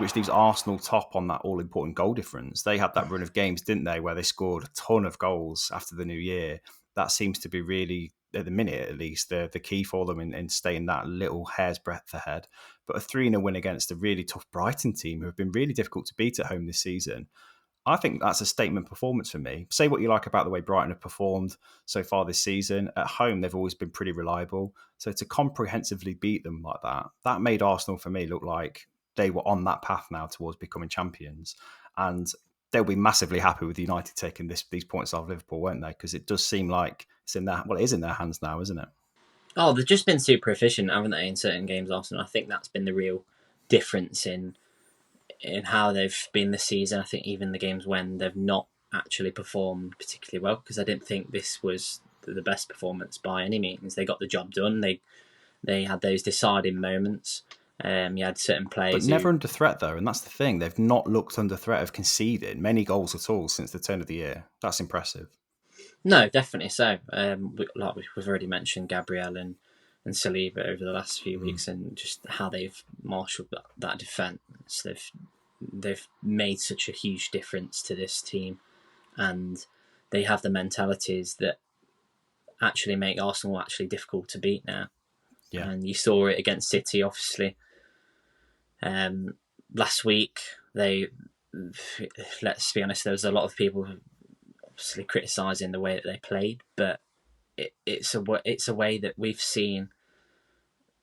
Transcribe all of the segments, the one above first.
which leaves Arsenal top on that all-important goal difference. They had that run of games, didn't they, where they scored a ton of goals after the new year. That seems to be really, at the minute at least, the key for them in staying that little hair's breadth ahead. But a 3-0 win against a really tough Brighton team who have been really difficult to beat at home this season, I think that's a statement performance for me. Say what you like about the way Brighton have performed so far this season. At home, they've always been pretty reliable. So to comprehensively beat them like that, that made Arsenal, for me, look like they were on that path now towards becoming champions. And they'll be massively happy with United taking these points off Liverpool, won't they? Because it does seem like it's in their, well, it is in their hands now, isn't it? Oh, they've just been super efficient, haven't they, in certain games, Arsenal? I think that's been the real difference in how they've been this season. I think even the games when they've not actually performed particularly well, because I didn't think this was the best performance by any means. They got the job done. They had those deciding moments. You had certain players, but never under threat though, and that's the thing. They've not looked under threat of conceding many goals at all since the turn of the year. That's impressive. No, definitely so. Like we've already mentioned, Gabriel and Saliba over the last few weeks, and just how they've marshalled that defence. They've made such a huge difference to this team, and they have the mentalities that actually make Arsenal actually difficult to beat now. Yeah. And you saw it against City, obviously. Last week, let's be honest, there was a lot of people obviously criticising the way that they played, but it's a way that we've seen.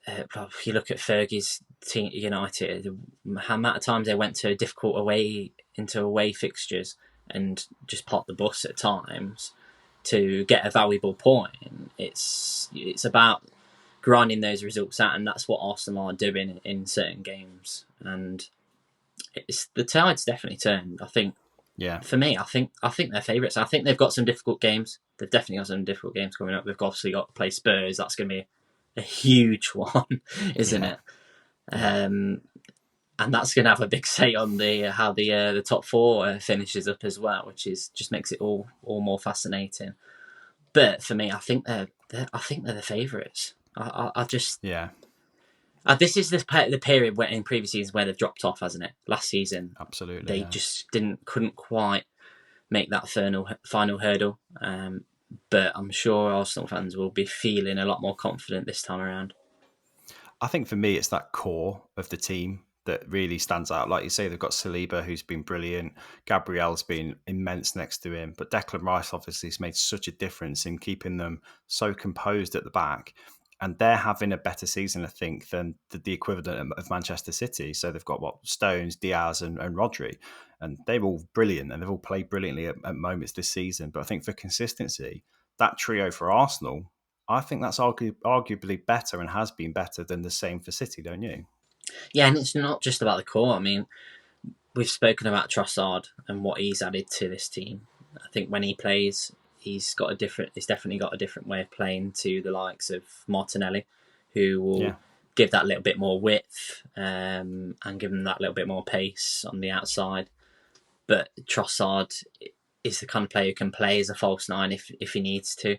If you look at Fergie's team, United, how amount of times they went to difficult away fixtures and just popped the bus at times to get a valuable point. It's about grinding those results out, and that's what Arsenal are doing in certain games. And the tide's definitely turned. I think. Yeah. For me, I think they're favourites. I think they've got some difficult games. They've definitely got some difficult games coming up. They've obviously got to play Spurs. That's going to be a huge one, isn't it? And that's going to have a big say on how the top four finishes up as well, which just makes it all more fascinating. But for me, I think they're the favourites. I just this is the period where in previous seasons where they've dropped off, hasn't it? Last season, absolutely, they just couldn't quite make that final hurdle. But I'm sure Arsenal fans will be feeling a lot more confident this time around. I think for me, it's that core of the team that really stands out. Like you say, they've got Saliba, who's been brilliant. Gabriel's been immense next to him. But Declan Rice obviously has made such a difference in keeping them so composed at the back. And they're having a better season, I think, than the equivalent of Manchester City. So they've got Stones, Diaz, and Rodri. And they're all brilliant, and they've all played brilliantly at moments this season. But I think for consistency, that trio for Arsenal, I think that's arguably better and has been better than the same for City, don't you? Yeah, and it's not just about the core. I mean, we've spoken about Trossard and what he's added to this team. I think when he plays, he's definitely got a different way of playing to the likes of Martinelli, who will give that little bit more width and give him that little bit more pace on the outside. But Trossard is the kind of player who can play as a false nine if he needs to,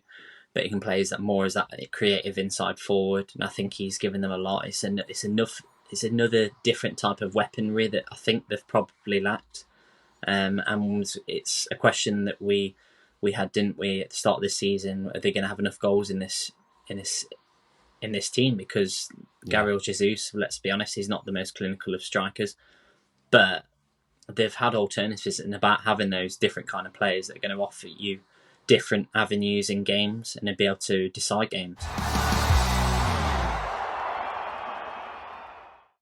but he can play as that creative inside forward, and I think he's given them a lot. It's another different type of weaponry that I think they've probably lacked. And it's a question that we had, didn't we, at the start of this season? Are they going to have enough goals in this team? Because Gabriel Jesus, let's be honest, he's not the most clinical of strikers, but they've had alternatives, and about having those different kind of players that are going to offer you different avenues in games and be able to decide games.